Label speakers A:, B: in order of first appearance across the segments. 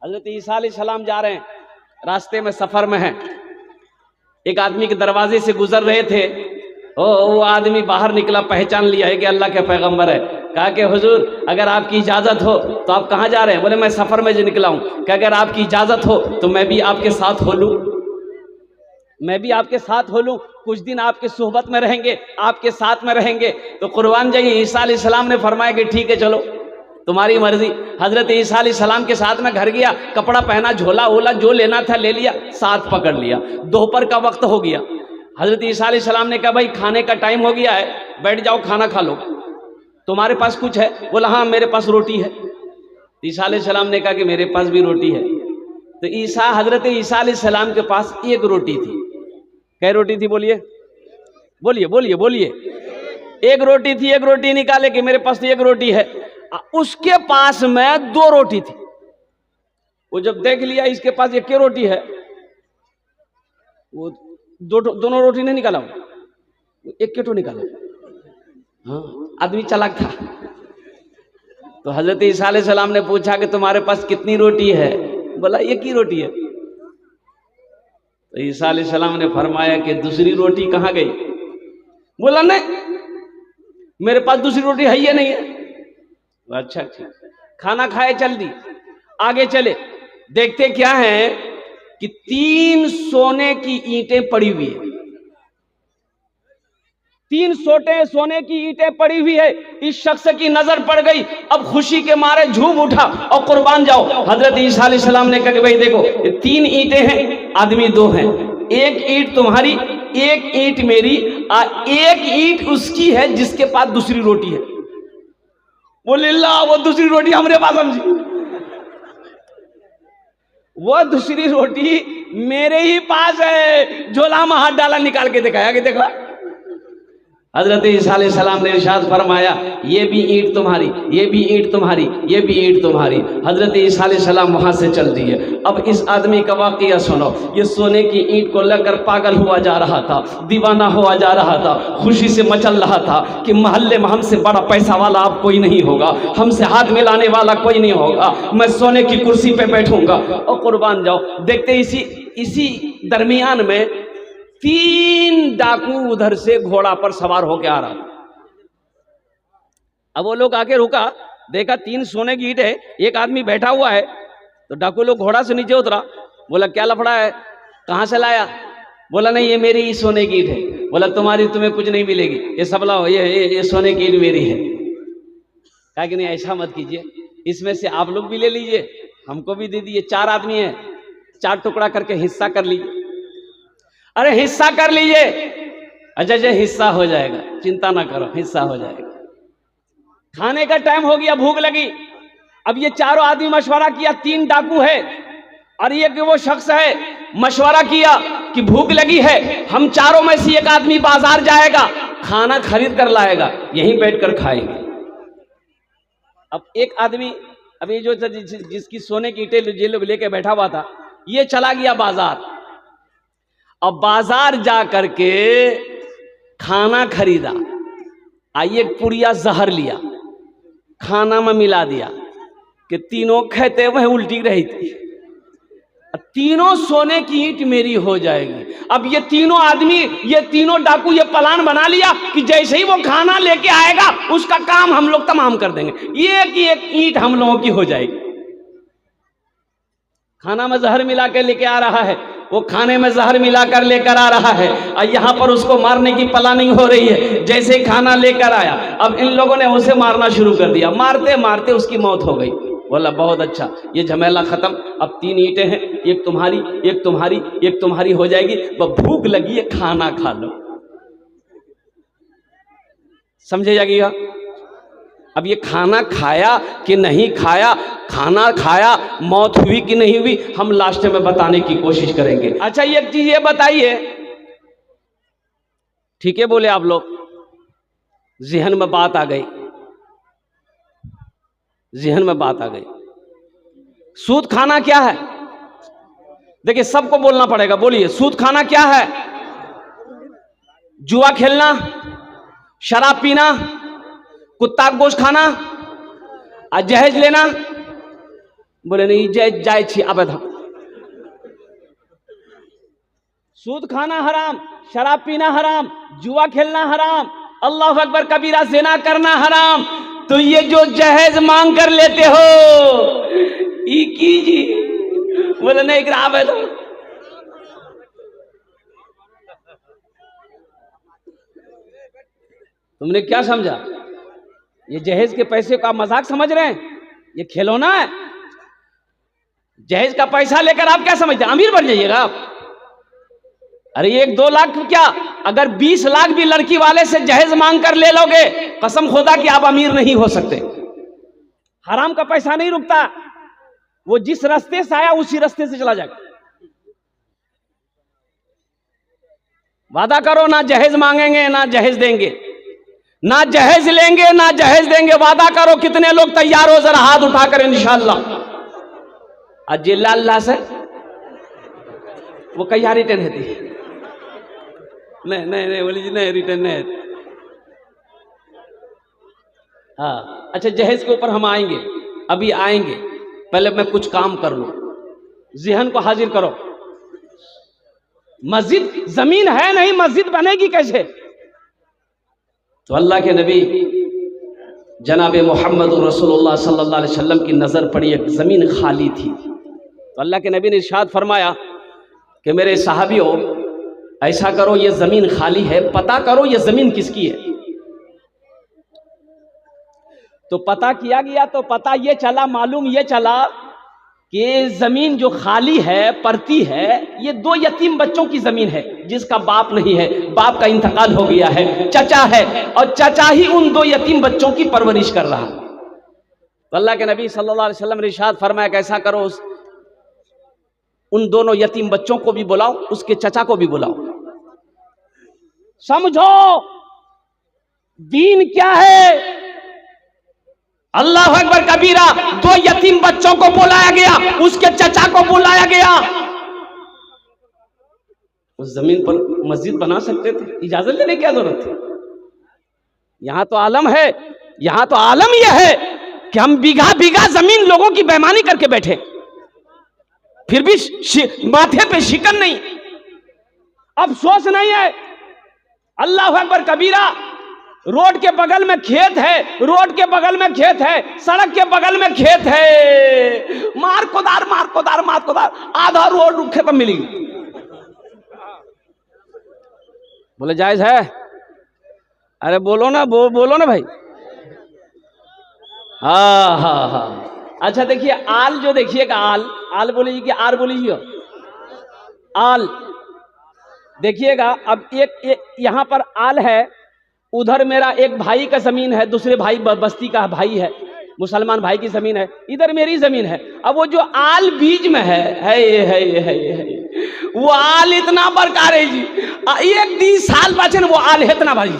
A: हजरत ईसा अलैहिस्सलाम जा रहे हैं, रास्ते में सफर में हैं, एक आदमी के दरवाजे से गुजर रहे थे। वो आदमी बाहर निकला, पहचान लिया है कि अल्लाह के पैगंबर है। कहा कि हुजूर अगर आपकी इजाज़त हो तो आप कहाँ जा रहे हैं? बोले मैं सफ़र में जो निकला हूँ। कि अगर आपकी इजाज़त हो तो मैं भी आपके साथ हो लूँ, मैं भी आपके साथ हो लूँ, कुछ दिन आपके सोहबत में रहेंगे, आपके साथ में रहेंगे। तो कुर्बान जाइए, ईसा अलैहिस्सलाम ने फरमाया कि ठीक है चलो तुम्हारी मर्जी। हजरत ईसा अलैहिस्सलाम के साथ में घर गया, कपड़ा पहना, झोला वोला जो लेना था ले लिया, साथ पकड़ लिया। दोपहर का वक्त हो गया। हजरत ईसा अलैहिस्सलाम ने कहा भाई खाने का टाइम हो गया है, बैठ जाओ खाना खा लो, तुम्हारे पास कुछ है? बोला हाँ मेरे पास रोटी है। ईसा अलैहिस्सलाम ने कहा कि मेरे पास भी रोटी है। तो हजरत ईसा अलैहिस्सलाम के पास एक रोटी थी। कै रोटी थी? बोलिए बोलिए बोलिए बोलिए। एक रोटी थी। एक रोटी निकाले कि मेरे पास तो एक रोटी है। उसके पास में दो रोटी थी। वो जब देख लिया इसके पास एक ही रोटी है, वो दोनों रोटी नहीं निकाला, वो एक के तो निकाला। हाँ, आदमी चालाक था। तो हजरत ईसा अलैहिस्सलाम ने पूछा कि तुम्हारे पास कितनी रोटी है? बोला एक ही रोटी है। तो ईसा अलैहिस्सलाम ने फरमाया कि दूसरी रोटी कहाँ गई? बोला नहीं मेरे पास दूसरी रोटी है ही नहीं है। अच्छा ठीक, खाना खाए चल दी, आगे चले, देखते क्या है कि 3 सोने की ईंटें पड़ी हुई है। 3 सोने की ईंटें पड़ी हुई है। इस शख्स की नजर पड़ गई, अब खुशी के मारे झूम उठा और कुर्बान जाओ। हजरत ईसा अलैहिस्सलाम ने कहा कि भाई देखो 3 ईंटें हैं, आदमी 2 हैं, एक ईंट तुम्हारी, एक ईंट मेरी, एक ईंट उसकी है जिसके पास दूसरी रोटी है। बोले ला वो दूसरी रोटी हमारे पास समझी, वो दूसरी रोटी मेरे ही पास है। झोला में हाथ डाला, निकाल के दिखाया कि देखो। हजरत ईसा अलैहिस्सलाम ने इरशाद फरमाया ये भी ईंट तुम्हारी, ये भी ईंट तुम्हारी, ये भी ईंट तुम्हारी। हजरत ईसा अलैहिस्सलाम वहां से चल दिए। अब इस आदमी का वाकया सुनो। ये सोने की ईंट को लेकर पागल हुआ जा रहा था, दीवाना हुआ जा रहा था, खुशी से मचल रहा था कि मोहल्ले में हमसे बड़ा पैसा वाला अब कोई नहीं होगा, हमसे हाथ मिलाने वाला कोई नहीं होगा, मैं सोने की कुर्सी पे बैठूंगा। और कुर्बान जाओ, देखते इसी दरमियान में 3 डाकू उधर से घोड़ा पर सवार होकर आ रहा था। अब वो लोग आके रुका, देखा 3 सोने की ईंट है, एक आदमी बैठा हुआ है। तो डाकू लोग घोड़ा से नीचे उतरा, बोला क्या लफड़ा है, कहां से लाया? बोला नहीं ये मेरी ही सोने की ईंट है। बोला तुम्हारी तुम्हें कुछ नहीं मिलेगी, ये सब लाओ, ये सोने की ईंट मेरी है। कहा कि नहीं ऐसा मत कीजिए, इसमें से आप लोग भी ले लीजिए, हमको भी दे दीजिए। 4 आदमी है, 4 टुकड़ा करके हिस्सा कर लीजिए। अरे हिस्सा कर लीजिए। अच्छा अच्छा हिस्सा हो जाएगा, चिंता ना करो, हिस्सा हो जाएगा। खाने का टाइम हो गया, भूख लगी। अब ये चारों आदमी मशवरा किया, 3 डाकू है और ये वो शख्स है, मशवरा किया कि भूख लगी है, हम चारों में से एक आदमी बाजार जाएगा, खाना खरीद कर लाएगा, यहीं बैठकर खाएंगे। अब एक आदमी, अभी जो जिसकी सोने की ईंटें लेके बैठा हुआ था, ये चला गया बाजार। अब बाजार जा करके खाना खरीदा, आइए पुड़िया जहर लिया, खाना में मिला दिया कि तीनों कहते हुए उल्टी रही थी। तीनों सोने की ईंट मेरी हो जाएगी। अब ये तीनों आदमी, ये तीनों डाकू ये प्लान बना लिया कि जैसे ही वो खाना लेके आएगा उसका काम हम लोग तमाम कर देंगे, एक ईंट हम लोगों की हो जाएगी। खाना में जहर मिला के लेके आ रहा है, वो खाने में जहर मिलाकर लेकर आ रहा है और यहाँ पर उसको मारने की प्लानिंग हो रही है। जैसे खाना लेकर आया, अब इन लोगों ने उसे मारना शुरू कर दिया, मारते मारते उसकी मौत हो गई। बोला बहुत अच्छा, ये झमेला खत्म, अब 3 ईंटें हैं, एक तुम्हारी, एक तुम्हारी, एक तुम्हारी हो जाएगी। वह भूख लगी है, खाना खा लो। समझे जाइएगा। अब ये खाना खाया कि नहीं खाया, खाना खाया, मौत हुई कि नहीं हुई, हम लास्ट में बताने की कोशिश करेंगे। अच्छा एक चीज ये बताइए, ठीक है बोले आप लोग, ज़हन में बात आ गई, ज़हन में बात आ गई। सूद खाना क्या है? देखिए सबको बोलना पड़ेगा, बोलिए सूद खाना क्या है? जुआ खेलना, शराब पीना, कुत्ता का गोश्त खाना, जहेज लेना, बोले नहीं जाए छी अब सूद खाना हराम, शराब पीना हराम, जुआ खेलना हराम, अल्लाह अकबर कबीरा ज़िना करना हराम। तो ये जो जहेज मांग कर लेते हो ये कीजिए। बोले नहीं खराब है तो तुमने क्या समझा? ये जहेज के पैसे को आप मजाक समझ रहे हैं? ये खिलौना है। जहेज का पैसा लेकर आप क्या समझते हैं अमीर बन जाइएगा आप? अरे 1-2 लाख क्या, अगर 20 लाख भी लड़की वाले से जहेज मांग कर ले लोगे, कसम खुदा कि आप अमीर नहीं हो सकते। हराम का पैसा नहीं रुकता, वो जिस रास्ते से आया उसी रास्ते से चला जाएगा। वादा करो ना जहेज मांगेंगे ना जहेज देंगे, ना जहेज लेंगे ना जहेज देंगे। वादा करो। कितने लोग तैयार हो? जरा हाथ उठाकर इंशाअल्लाह। अजिल्ला अल्लाह से वो कहीं रिटर्न है थी। नहीं बोली जी नहीं रिटर्न नहीं। हाँ अच्छा, जहेज के ऊपर हम आएंगे, अभी आएंगे। पहले मैं कुछ काम कर लूं, ज़हन को हाजिर करो। मस्जिद जमीन है नहीं, मस्जिद बनेगी कैसे? तो अल्लाह के नबी जनाब मोहम्मद रसूलुल्लाह सल्लल्लाहु अलैहि वसल्लम की नज़र पड़ी, एक ज़मीन खाली थी। तो अल्लाह के नबी ने इरशाद फरमाया कि मेरे सहाबियों ऐसा करो, ये ज़मीन खाली है, पता करो ये ज़मीन किसकी है। तो पता किया गया तो पता ये चला, मालूम ये चला कि ज़मीन जो खाली है, पड़ती है, ये 2 यतीम बच्चों की ज़मीन है जिसका बाप नहीं है, बाप का इंतकाल हो गया है, चचा है और चचा ही उन 2 यतीम बच्चों की परवरिश कर रहा है। तो अल्लाह के नबी सल्लल्लाहु अलैहि वसल्लम ने इरशाद फरमाया कि ऐसा करो, उन दोनों यतीम बच्चों को भी बुलाओ, उसके चचा को भी बुलाओ। समझो दीन क्या है। अल्लाह अकबर कबीरा। 2 यतीम बच्चों को बुलाया गया, उसके चचा को बुलाया गया। उस जमीन पर मस्जिद बना सकते थे, इजाजत लेने की क्या जरूरत थी? यहां तो आलम है, यहां तो आलम यह है कि हम बीघा बीघा जमीन लोगों की बेईमानी करके बैठे, फिर भी माथे पे शिकन नहीं, अफसोस नहीं है। अल्लाह अकबर कबीरा। रोड के बगल में खेत है, रोड के बगल में खेत है, सड़क के बगल में खेत है, मार कोदार मार कोदार मार कोदार, आधा रोड रुखे पर मिलेगी। बोले जायज है? अरे बोलो ना, बोलो ना भाई। हाँ। अच्छा देखिए, आल जो देखिएगा, आल बोलीजिए कि आर बोलीजिए? आल देखिएगा। अब एक यहां पर आल है, उधर मेरा एक भाई का जमीन है, दूसरे भाई बस्ती का भाई है, मुसलमान भाई की जमीन है, इधर मेरी जमीन है। अब वो जो आल बीच में है वो आल इतना बरकार है जी, 1-2 साल बचे वो आल इतना भाजी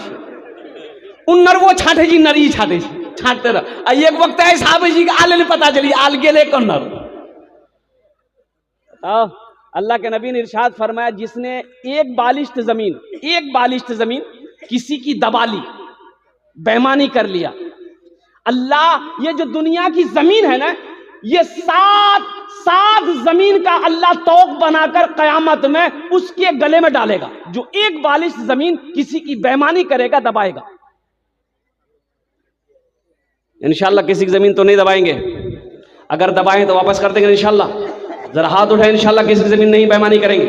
A: उन्नर वो छाटे जी, नरी छाटे जी, छाटते रह। एक वक्त ऐसा जी आल ने पता चली आल गेले कन्नर। अल्लाह के नबी ने इरशाद फरमाया, जिसने एक बालिश्त जमीन किसी की दबा ली, बेईमानी कर लिया। अल्लाह ये जो दुनिया की जमीन है ना, ये 7 जमीन का अल्लाह तौक बनाकर कयामत में उसके गले में डालेगा, जो एक बालिश जमीन किसी की बेईमानी करेगा, दबाएगा। इंशाअल्लाह किसी की जमीन तो नहीं दबाएंगे, अगर दबाएं तो वापस कर देंगे इंशाअल्लाह। जरा हाथ उठाएं, इंशाअल्लाह किसी की जमीन नहीं बेईमानी करेंगे।